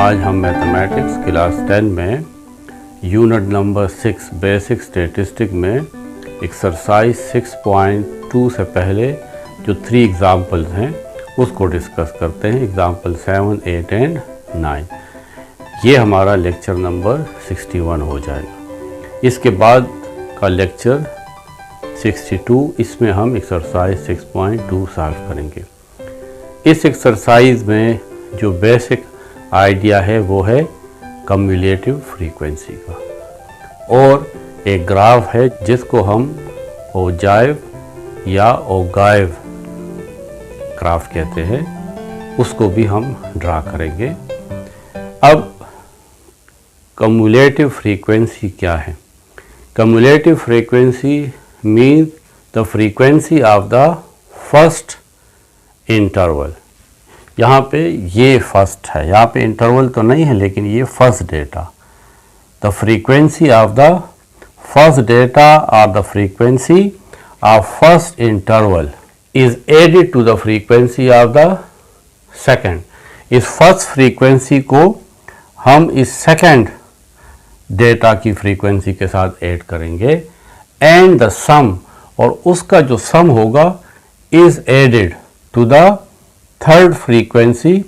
आज हम mathematics class 10 में यूनिट नंबर 6 बेसिक स्टैटिस्टिक में एक्सरसाइज 6.2 से पहले जो 3 एग्जाम्पल्स हैं उसको डिस्कस करते हैं। Example 7, 8 and 9। ये हमारा लेक्चर नंबर 61 हो जाएगा। इसके बाद का लेक्चर 62, इसमें हम एक्सरसाइज 6.2 सॉल्व करेंगे। इस एक्सरसाइज में जो बेसिक आइडिया है वो है कम्युलेटिव फ्रीक्वेंसी का, और एक ग्राफ है जिसको हम ओजाइव या ओगाइव ग्राफ कहते हैं, उसको भी हम ड्रा करेंगे। अब कम्युलेटिव फ्रीक्वेंसी क्या है? Cumulative frequency means the frequency of the first interval. यहाँ पे ये फर्स्ट है, यहाँ पे इंटरवल तो नहीं है लेकिन ये first data. The frequency of the first data और the frequency of first interval is added to the frequency of the second. इस फर्स्ट फ्रीक्वेंसी को हम इस सेकंड डेटा की फ्रीक्वेंसी के साथ ऐड करेंगे, एंड द सम, और उसका जो सम होगा is added to the third frequency,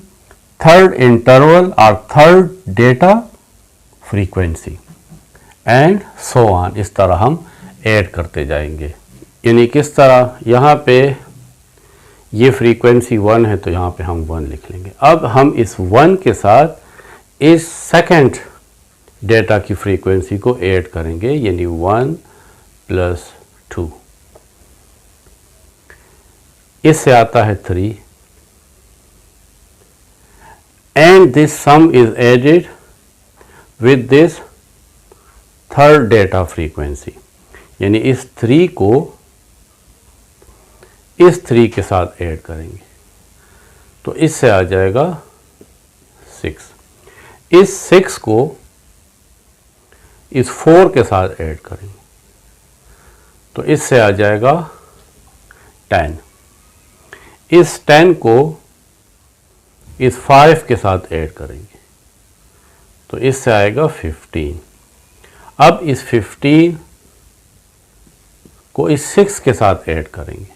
third interval और third data frequency, and so on. इस तरह हम ऐड करते जाएंगे। यानी किस तरह? यहाँ पे ये फ्रीक्वेंसी 1 है तो यहाँ पे हम 1 लिख लेंगे। अब हम इस 1 के साथ इस सेकंड डेटा की फ्रीक्वेंसी को ऐड करेंगे, यानी 1 + 2। इससे आता है 3, and this sum is added with this third data frequency। यानी इस 3 को इस 3 के साथ ऐड करेंगे तो इससे आ जाएगा 6। इस 6 को इस 4 के साथ ऐड करेंगे तो इससे आ जाएगा 10। इस 10 को इस 5 के साथ ऐड करेंगे तो इससे आएगा 15। अब इस 15 को इस 6 के साथ ऐड करेंगे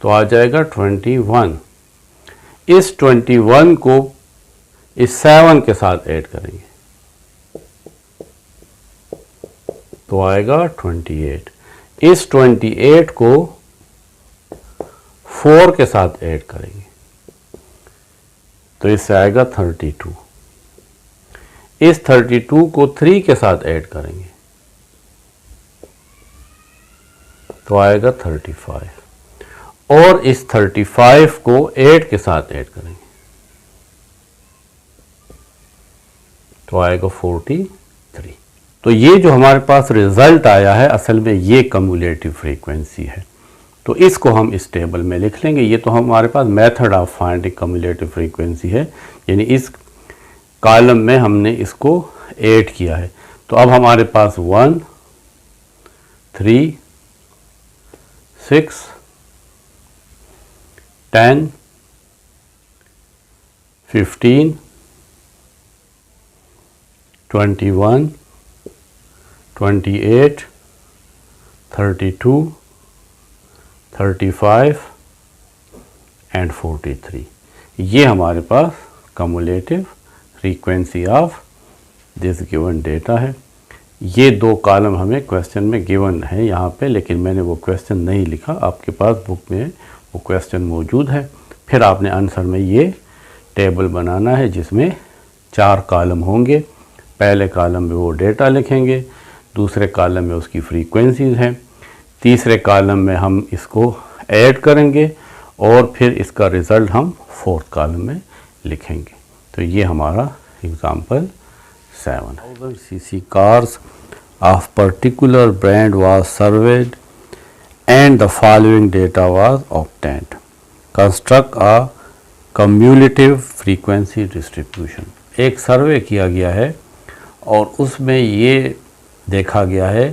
तो आ जाएगा 21। इस 21 को इस 7 के साथ ऐड करेंगे तो आएगा 28। इस 28 को 4 के साथ ऐड करेंगे तो इससे आएगा 32। इस 32 को 3 के साथ ऐड करेंगे तो आएगा 35, और इस 35 को 8 के साथ ऐड करेंगे तो आएगा 43। तो ये जो हमारे पास रिजल्ट आया है असल में ये कम्युलेटिव फ्रीक्वेंसी है। तो इसको हम इस टेबल में लिख लेंगे। ये तो हमारे पास method of finding cumulative frequency है, यानी इस कॉलम में हमने इसको ऐड किया है। तो अब हमारे पास 1, 3, 6, 10, 15, 21, 28, 32, 35 एंड 43। ये हमारे पास cumulative frequency of this given data है। ये 2 कॉलम हमें क्वेश्चन में गिवन है यहाँ पे, लेकिन मैंने वो क्वेश्चन नहीं लिखा। आपके पास बुक में वो क्वेश्चन मौजूद है। फिर आपने आंसर में ये टेबल बनाना है जिसमें 4 कॉलम होंगे। पहले कॉलम में वो डेटा लिखेंगे, दूसरे कॉलम में उसकी फ्रीक्वेंसीज हैं, तीसरे कॉलम में हम इसको ऐड करेंगे और फिर इसका रिज़ल्ट हम 4th कॉलम में लिखेंगे। तो ये हमारा एग्जाम्पल 7 है। cc cars of particular brand was surveyed and the following data was obtained. Construct a cumulative frequency distribution। एक सर्वे किया गया है और उसमें ये देखा गया है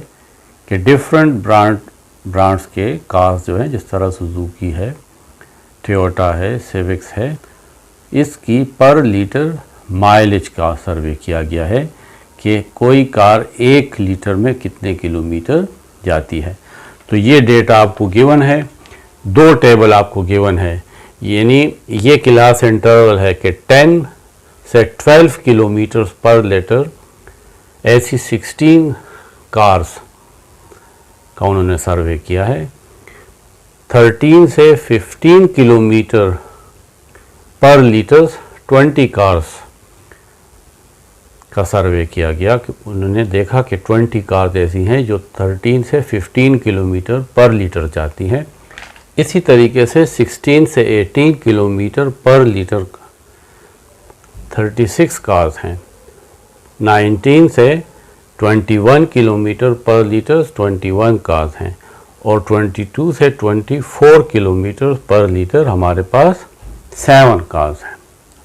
कि डिफरेंट ब्रांड्स के कार्स जो हैं, जिस तरह सुजुकी है, टोयोटा है, सिविक्स है, इसकी पर लीटर माइलेज का सर्वे किया गया है कि कोई कार 1 लीटर में कितने किलोमीटर जाती है। तो ये डेटा आपको गिवन है, 2 टेबल आपको गिवन है, यानी ये क्लास इंटरवल है कि 10 से 12 किलोमीटर पर लीटर ऐसी 16 कार्स का उन्होंने सर्वे किया है। 13 से 15 किलोमीटर पर लीटर 20 कार्स का सर्वे किया गया कि उन्होंने देखा कि 20 कार्स ऐसी हैं जो 13 से 15 किलोमीटर पर लीटर जाती हैं। इसी तरीके से 16 से 18 किलोमीटर पर लीटर 36 कार्स हैं। 19 से 21 किलोमीटर पर लीटर 21 कार्स हैं और 22 से 24 किलोमीटर पर लीटर हमारे पास 7 कार्स हैं।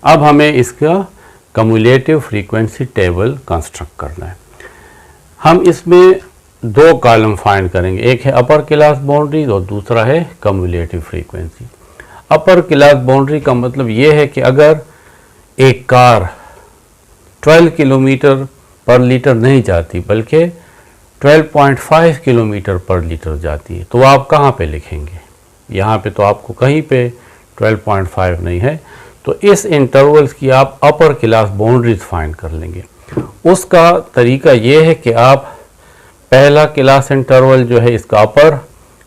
अब हमें इसका कम्युलेटिव फ्रीक्वेंसी टेबल कंस्ट्रक्ट करना है। हम इसमें 2 कॉलम फाइंड करेंगे, एक है अपर क्लास बाउंड्री और दूसरा है cumulative frequency. Upper class boundary का मतलब ये है कि अगर एक कार 12 किलोमीटर पर लीटर नहीं जाती बल्कि 12.5 किलोमीटर पर लीटर जाती है तो आप कहाँ पे लिखेंगे? यहाँ पे तो आपको कहीं पे 12.5 नहीं है, तो इस इंटरवल्स की आप अपर क्लास बाउंड्रीज फाइंड कर लेंगे। उसका तरीका ये है कि आप पहला क्लास इंटरवल जो है इसका अपर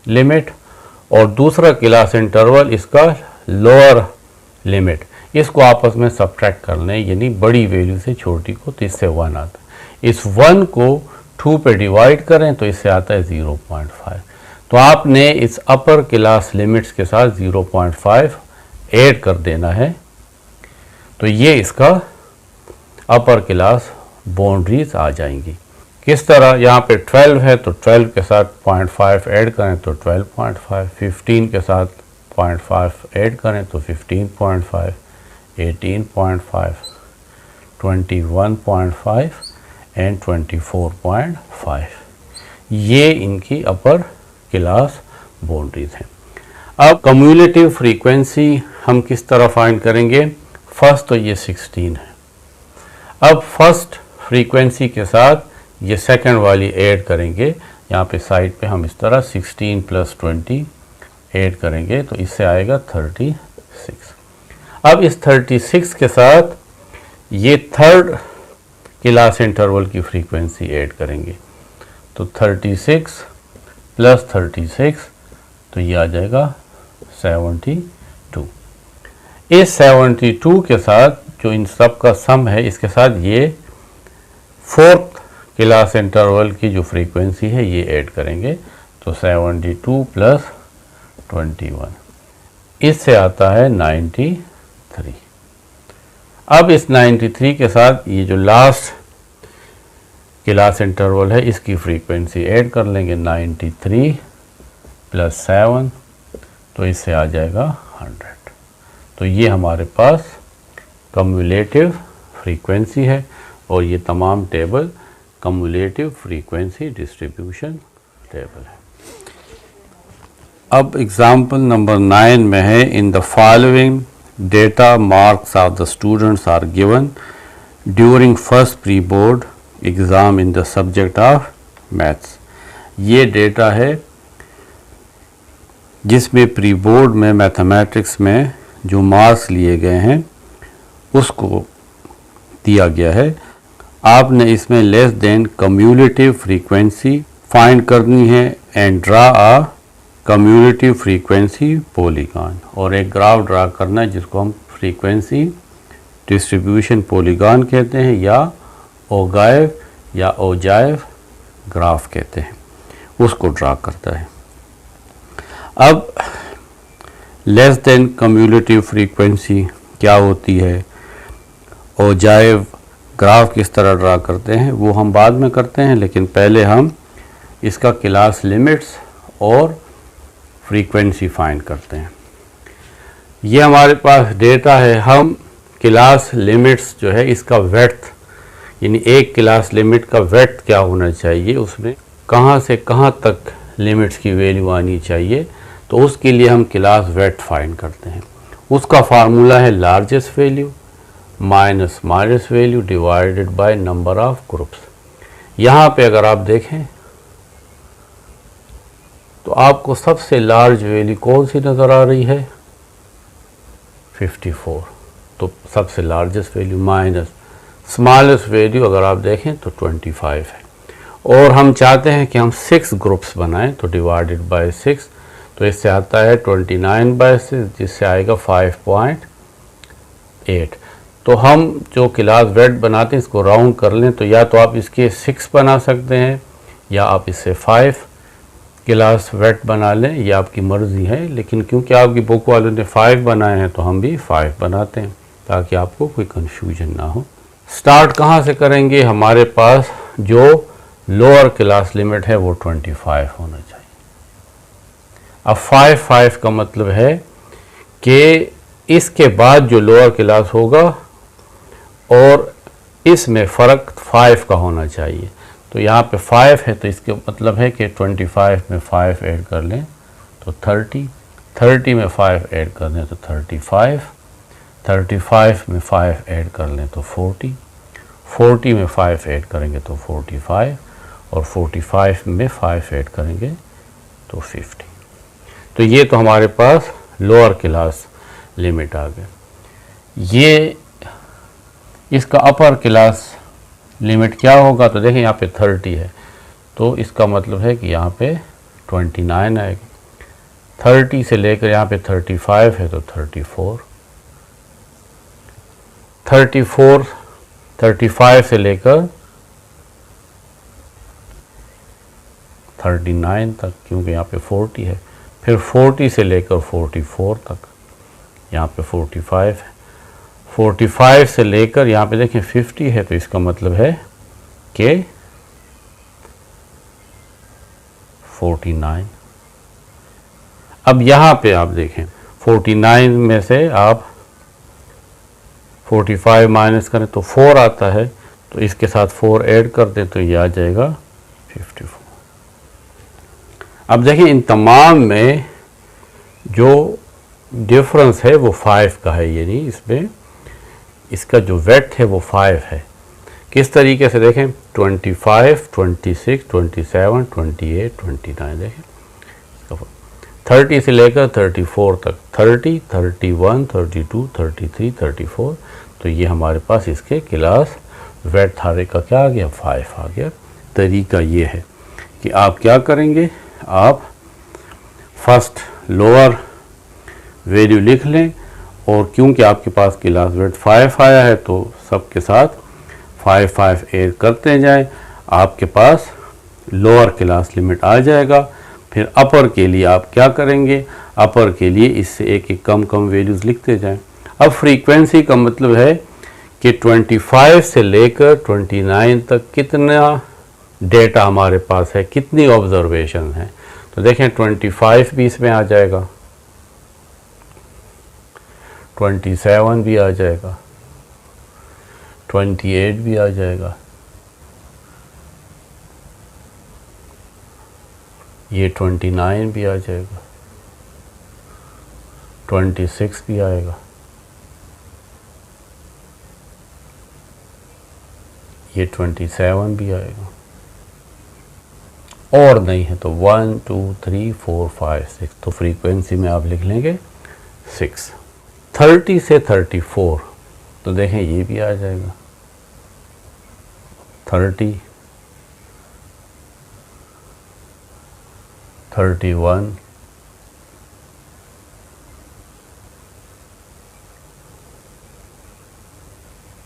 लिमिट और दूसरा क्लास इंटरवल इसका लोअर लिमिट, इसको आपस में सब्ट्रैक्ट कर लें, यानी बड़ी वैल्यू से छोटी को, तो इससे 1 आता है। इस 1 को 2 पे डिवाइड करें तो इससे आता है 0.5। तो आपने इस अपर क्लास लिमिट्स के साथ 0.5 ऐड कर देना है, तो ये इसका अपर क्लास बाउंड्रीज आ जाएंगी। किस तरह? यहाँ पे 12 है तो 12 के साथ 0.5 ऐड करें तो 12.5, 15 के साथ 0.5 ऐड करें तो 15.5, 18.5, 21.5 एंड 24.5, ये इनकी अपर क्लास बाउंड्रीज हैं। अब कम्युलेटिव फ्रीक्वेंसी हम किस तरह फाइंड करेंगे? फर्स्ट तो ये 16 है। अब फर्स्ट फ्रीक्वेंसी के साथ ये सेकंड वाली ऐड करेंगे, यहाँ पे साइड पे हम इस तरह 16 + 20 ऐड करेंगे तो इससे आएगा 36। अब इस 36 के साथ ये थर्ड क्लास इंटरवल की फ्रीक्वेंसी ऐड करेंगे तो 36 + 36 तो ये आ जाएगा 72। इस 72 के साथ जो इन सब का सम है इसके साथ ये फोर्थ क्लास इंटरवल की जो फ्रीक्वेंसी है ये ऐड करेंगे तो 72 + 21, इससे आता है 93। अब इस 93 के साथ ये जो लास्ट क्लास इंटरवल है इसकी फ्रीक्वेंसी ऐड कर लेंगे 93 + 7 तो इससे आ जाएगा 100। तो ये हमारे पास कम्युलेटिव फ्रीक्वेंसी है और ये तमाम table cumulative frequency distribution table है। अब एग्जाम्पल नंबर 9 में है, in the following data marks of the students are given during first pre board exam in the subject of maths. ये डेटा है जिसमें प्री बोर्ड में मैथमेटिक्स में जो मार्क्स लिए गए हैं उसको दिया गया है। आपने इसमें less than cumulative frequency find करनी है and draw a cumulative frequency polygon, और एक ग्राफ ड्रा करना है जिसको हम फ्रीक्वेंसी डिस्ट्रीब्यूशन पॉलीगॉन कहते हैं या ओगाइव या ओजाइव ग्राफ कहते हैं, उसको ड्रा करता है। अब लेस देन कम्युलेटिव फ्रीक्वेंसी क्या होती है, ओजाइव ग्राफ किस तरह ड्रा करते हैं वो हम बाद में करते हैं, लेकिन पहले हम इसका क्लास लिमिट्स और फ्रीक्वेंसी फाइंड करते हैं। ये हमारे पास डेटा है, हम क्लास लिमिट्स जो है इसका वेड्थ यानी एक क्लास लिमिट का वेड्थ क्या होना चाहिए, उसमें कहाँ से कहाँ तक लिमिट्स की वैल्यू आनी चाहिए, तो उसके लिए हम क्लास वेड्थ फाइंड करते हैं। उसका फार्मूला है largest value minus smallest value divided by number of groups. यहाँ पे अगर आप देखें तो आपको सबसे लार्ज वैल्यू कौन सी नज़र आ रही है? 54। तो सबसे largest value minus smallest value अगर आप देखें तो 25 है। और हम चाहते हैं कि हम 6 ग्रुप्स बनाएं, तो डिवाइडेड बाय 6, तो इससे आता है 29/6, जिससे आएगा 5.8। तो हम जो क्लास वेट बनाते हैं इसको राउंड कर लें, तो या तो आप इसके 6 बना सकते हैं या आप इससे 5 क्लास वेट बना लें, ये आपकी मर्ज़ी है। लेकिन क्योंकि आपकी बुक वालों ने 5 बनाए हैं तो हम भी 5 बनाते हैं ताकि आपको कोई कन्फ्यूजन ना हो। स्टार्ट कहाँ से करेंगे? हमारे पास जो लोअर क्लास लिमिट है वो 25 होना चाहिए। अब 5 का मतलब है कि इसके बाद जो लोअर क्लास होगा और इसमें फ़र्क 5 का होना चाहिए। तो यहाँ पे 5 है तो इसके मतलब है कि 25 में 5 ऐड कर लें तो 30, 30 में 5 ऐड कर लें तो 35, 35 में 5 ऐड कर लें तो 40, 40 में 5 ऐड करेंगे तो 45 और 45 में 5 ऐड करेंगे तो 50। तो ये तो हमारे पास लोअर क्लास लिमिट आ गया। ये इसका अपर क्लास लिमिट क्या होगा? तो देखें यहाँ पे 30 है तो इसका मतलब है कि यहाँ पे 29 आएगी। 30 से लेकर यहाँ पे 35 है तो 34, 34, 35 से लेकर 39 तक, क्योंकि यहाँ पे 40 है। फिर 40 से लेकर 44 तक, यहाँ पे 45 है। 45 से लेकर यहाँ पे देखें 50 है तो इसका मतलब है कि 49। अब यहाँ पे आप देखें 49 में से आप 45 माइनस करें तो 4 आता है, तो इसके साथ 4 ऐड कर दें तो ये आ जाएगा 54। अब देखिए इन तमाम में जो डिफरेंस है वो 5 का है, यानी इसमें इसका जो वेट है वो 5 है। किस तरीके से देखें? 25, 26, 27, 28, 29 देखें 30 से लेकर 34 तक, 30, 31, 32, 33, 34, तो ये हमारे पास इसके क्लास वेट थारे का क्या आ गया? 5 आ गया। तरीका ये है कि आप क्या करेंगे, आप फर्स्ट लोअर वैल्यू लिख लें और क्योंकि आपके पास क्लास वेट 5 आया है तो सबके साथ 5 ऐड करते जाएं, आपके पास लोअर क्लास लिमिट आ जाएगा। फिर अपर के लिए आप क्या करेंगे? अपर के लिए इससे एक एक कम कम वैल्यूज़ लिखते जाएं। अब फ्रीक्वेंसी का मतलब है कि 25 से लेकर 29 तक कितना डेटा हमारे पास है, कितनी ऑब्जर्वेशन है। तो देखें 25 भी इसमें आ जाएगा, 27 भी आ जाएगा, 28 भी आ जाएगा, ये 29 भी आ जाएगा, 26 भी आएगा, ये 27 भी आएगा, और नहीं है तो 1 2 3 4 5 6, तो फ्रीक्वेंसी में आप लिख लेंगे 6। 30 से 34 तो देखें ये भी आ जाएगा, 30, 31,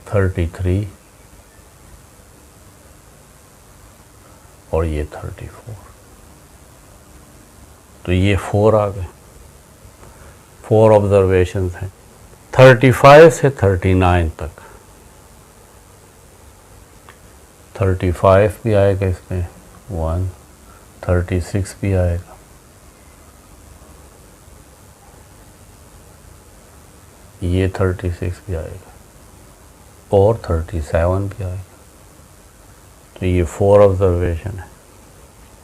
33 और ये 34, तो ये 4 आ गए, 4 ऑब्जर्वेशंस हैं। 35 से 39 तक, 35 भी आएगा इसमें 1, 36 भी आएगा, ये 36 भी आएगा और 37 भी आएगा, तो ये 4 ऑब्जर्वेशन है।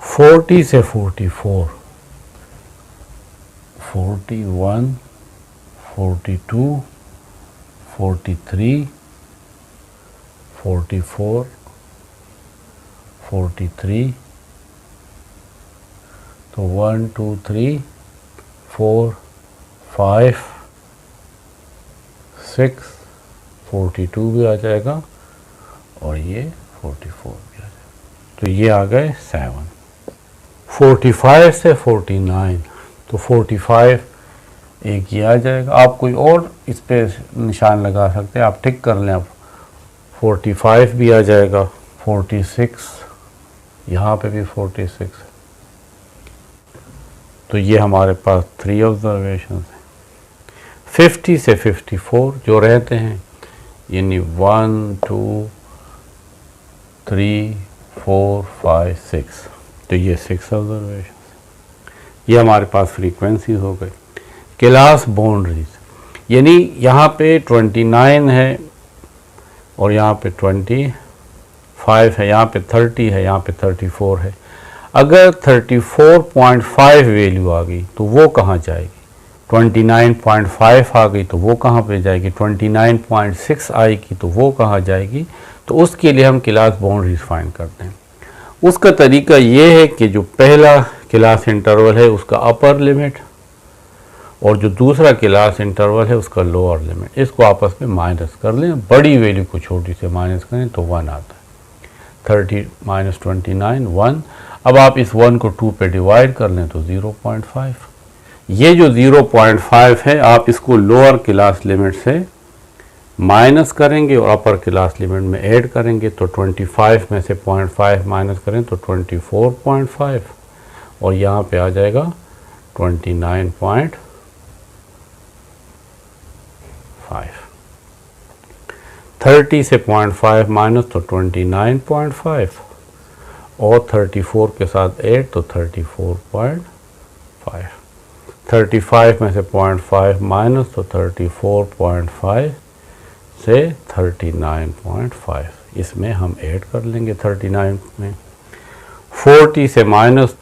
40 से 44, 41, 42, 43, 44, 43, तो 1 2 3 4 5 6, 42 भी आ जाएगा और ये 44 भी आ जाएगा। तो ये आ गए 7। 45 से 49, तो 45 एक ये आ जाएगा। आप कोई और इस पे निशान लगा सकते हैं, आप टिक कर लें। आप 45 भी आ जाएगा, 46, यहाँ पे भी 46। तो ये हमारे पास 3 ऑब्जर्वेशन हैं। 50 से 54 जो रहते हैं, यानी 1 2 3 4 5 6, तो ये 6 ऑब्जर्वेशन। ये हमारे पास फ्रीक्वेंसी हो गई। क्लास बाउंड्रीज, यानी यहाँ पे 29 है और यहाँ पे 25 है, यहाँ पे 30 है, यहाँ पे 34 है। अगर 34.5 वैल्यू आ गई तो वो कहाँ जाएगी? 29.5 आ गई तो वो कहाँ पे जाएगी? 29.6 आएगी तो वो कहाँ जाएगी? तो उसके लिए हम क्लास बाउंड्रीज फाइंड करते हैं। उसका तरीका ये है कि जो पहला क्लास इंटरवल है उसका अपर लिमिट और जो दूसरा क्लास इंटरवल है उसका लोअर लिमिट, इसको आपस में माइनस कर लें। बड़ी वैल्यू को छोटी से माइनस करें तो 1 आता है। 30 - 29 1। अब आप इस 1 को 2 पे डिवाइड कर लें तो 0.5। ये जो 0.5 है आप इसको लोअर क्लास लिमिट से माइनस करेंगे और अपर क्लास लिमिट में ऐड करेंगे, तो 25 में से 0.5 माइनस करें तो 24.5 और यहाँ पे आ जाएगा 29.5। 30 से 0.5 माइनस तो 29.5 और 34 के साथ 8 तो 34.5। 35 में से 0.5 माइनस तो 34.5 से 39.5, इसमें हम ऐड कर लेंगे 39 में। 40 से माइनस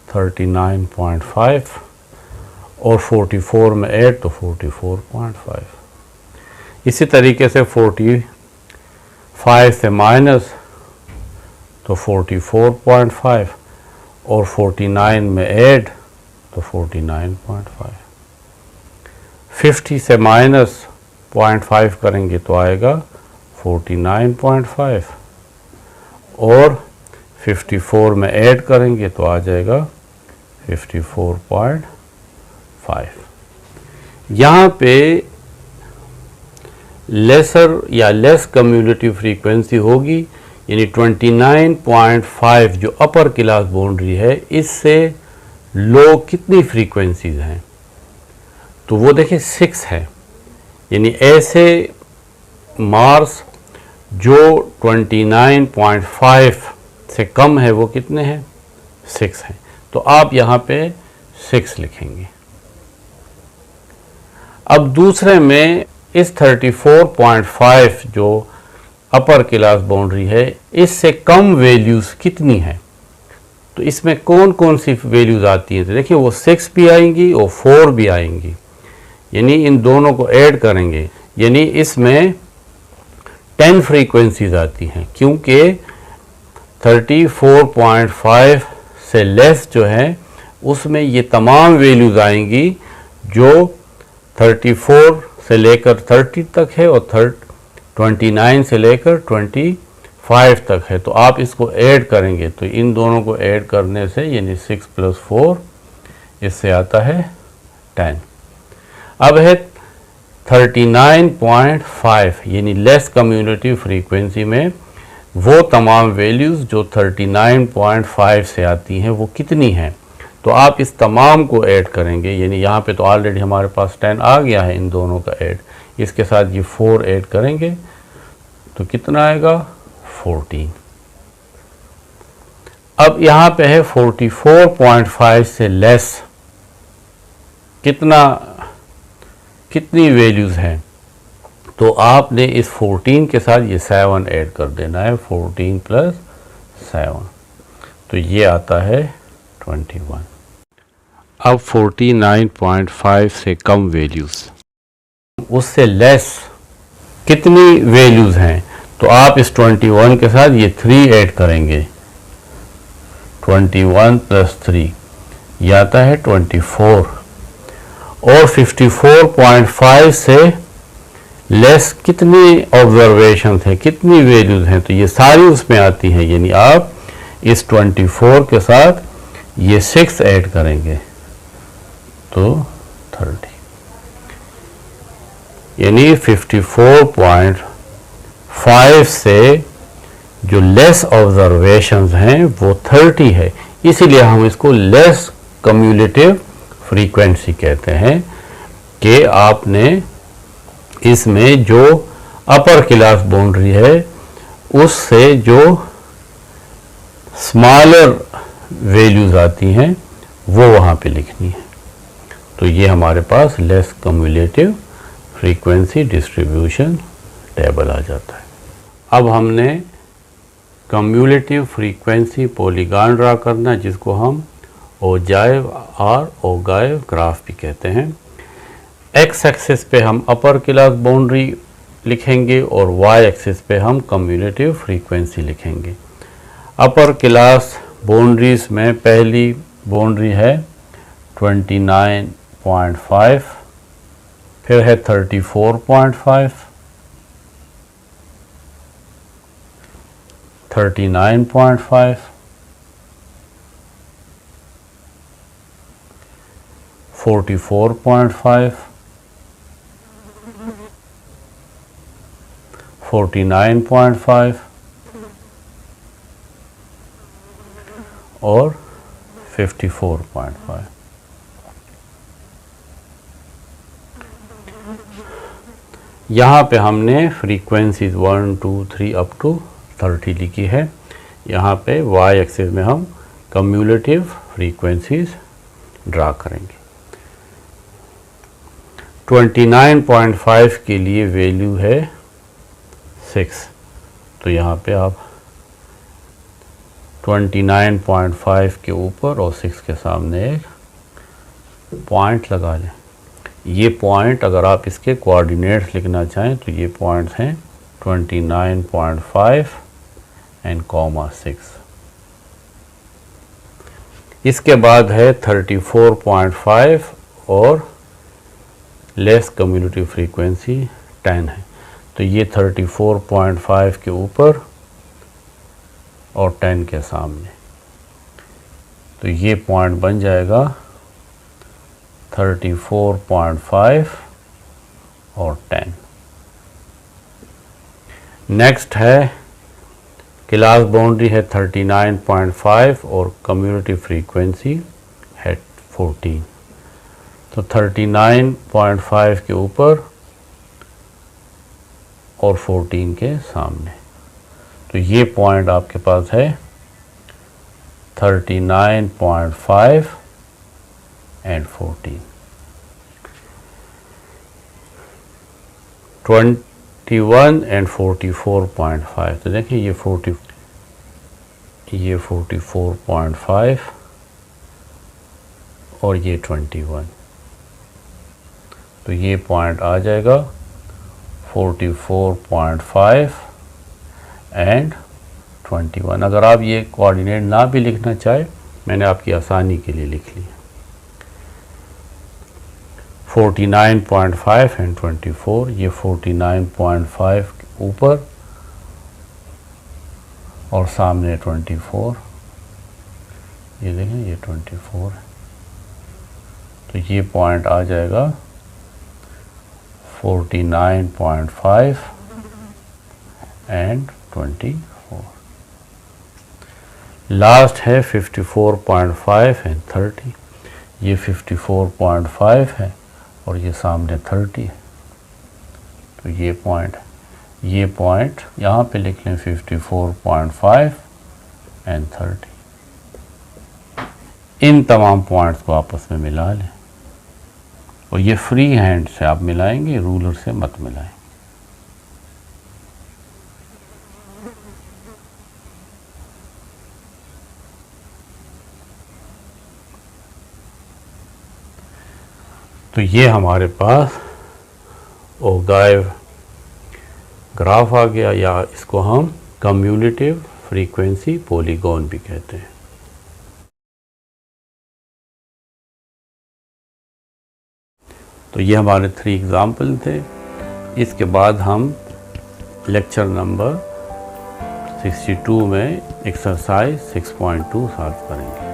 39.5 और 44 में ऐड तो 44.5। इसी तरीके से 45 से माइनस तो 44.5 और 49 में ऐड तो 49.5। 50 से माइनस 0.5 करेंगे तो आएगा 49.5 और 54 में ऐड करेंगे तो आ जाएगा 54.5। यहाँ पे लेसर या लेस कम्युलेटिव फ्रीक्वेंसी होगी, यानी 29.5 जो अपर क्लास बाउंड्री है, इससे लो कितनी फ्रीक्वेंसीज हैं? तो वो देखिए 6 है। यानी ऐसे मार्स जो 29.5 से कम है वो कितने हैं? 6 हैं। तो आप यहाँ पे 6 लिखेंगे। अब दूसरे में इस 34.5 जो अपर क्लास बाउंड्री है, इससे कम वैल्यूज़ कितनी हैं? तो इसमें कौन कौन सी वैल्यूज़ आती हैं? तो देखिए वो 6 भी आएंगी और 4 भी आएंगी, यानी इन दोनों को ऐड करेंगे, यानी इसमें 10 फ्रीक्वेंसीज आती हैं, क्योंकि 34.5 से लेस जो है उसमें ये तमाम वैल्यूज़ आएंगी जो 34 से लेकर 30 तक है और 29 से लेकर 25 तक है। तो आप इसको ऐड करेंगे तो इन दोनों को ऐड करने से यानी 6 + 4 इससे आता है 10। अब है 39.5, यानी लेस कम्युलेटिव फ्रीक्वेंसी में वो तमाम वैल्यूज़ जो 39.5 से आती हैं वो कितनी हैं? तो आप इस तमाम को ऐड करेंगे, यानी यहाँ पे तो ऑलरेडी हमारे पास 10 आ गया है इन दोनों का ऐड, इसके साथ ये 4 ऐड करेंगे तो कितना आएगा? 14। अब यहाँ पे है 44.5 से लेस कितनी वैल्यूज़ हैं? तो आपने इस 14 के साथ ये 7 ऐड कर देना है, 14 + 7, तो ये आता है 21। अब 49.5 से कम वैल्यूज़, उससे लेस कितनी वैल्यूज़ हैं, तो आप इस 21 के साथ ये 3 ऐड करेंगे। 21 + 3 ये आता है 24, और 54.5 से लेस कितनी ऑब्जर्वेशन है, कितनी वैल्यूज़ हैं, तो ये सारी उसमें आती हैं। यानी आप इस 24 के साथ ये 6 ऐड करेंगे तो 30, यानी 54.5 से जो लेस ऑब्जर्वेशंस हैं वो 30 है। इसीलिए हम इसको लेस कम्युलेटिव फ्रीक्वेंसी कहते हैं कि आपने इसमें जो अपर क्लास बाउंड्री है उससे जो स्मॉलर वैल्यूज़ आती हैं वो वहाँ पे लिखनी है। तो ये हमारे पास less cumulative frequency distribution table आ जाता है। अब हमने कम्युलेटिव फ्रीक्वेंसी पॉलीगॉन ड्रा करना है, जिसको हम ओजाइव और ओगाइव ग्राफ भी कहते हैं। एक्स एक्सिस पे हम अपर क्लास बाउंड्री लिखेंगे और वाई एक्सिस पे हम कम्युलेटिव फ्रीक्वेंसी लिखेंगे। अपर क्लास बाउंड्रीज में पहली बाउंड्री है 29.5, फिर है 34.5, 39.5, 44.5, 49.5 और 54.5। यहाँ पे हमने फ्रीक्वेंसीज 1, 2, 3 अप टू 30 लिखी है। यहाँ पे वाई एक्सिस में हम कम्युलेटिव फ्रीक्वेंसीज ड्रा करेंगे। 29.5 के लिए वैल्यू है 6, तो यहाँ पे आप 29.5 के ऊपर और 6 के सामने एक पॉइंट लगा लें। ये पॉइंट अगर आप इसके कोऑर्डिनेट्स लिखना चाहें तो ये पॉइंट्स हैं 29.5 एंड 6। इसके बाद है 34.5 और लेस कम्युलेटिव फ्रीक्वेंसी 10 है, तो ये 34.5 के ऊपर और 10 के सामने, तो ये पॉइंट बन जाएगा 34.5 और 10। नेक्स्ट है क्लास बाउंड्री है 39.5 और कम्युलेटिव फ्रीक्वेंसी है 14, तो 39.5 के ऊपर और 14 के सामने, तो ये पॉइंट आपके पास है 39.5 एंड 14। 21 एंड 44.5, तो देखिए ये 44.5 और ये 21, तो ये पॉइंट आ जाएगा 44.5 एंड 21। अगर आप ये कोऑर्डिनेट ना भी लिखना चाहे, मैंने आपकी आसानी के लिए लिख लिया। 49.5 एंड 24, ये 49.5 ऊपर और सामने 24, ये देखें ये 24 है, तो ये पॉइंट आ जाएगा 49.5 एंड 24। लास्ट है 54.5 एंड 30, ये 54.5 है और ये सामने 30 है, तो ये पॉइंट यहाँ पे लिख लें 54.5 एंड 30। इन तमाम पॉइंट्स को आपस में मिला लें, और ये फ्री हैंड से आप मिलाएंगे, रूलर से मत मिलाएं। तो ये हमारे पास ओगाइव ग्राफ आ गया, या इसको हम कम्युलेटिव फ्रीक्वेंसी पॉलीगॉन भी कहते हैं। तो ये हमारे 3 एग्जाम्पल थे। इसके बाद हम लेक्चर नंबर 62 में एक्सरसाइज 6.2 सॉल्व करेंगे।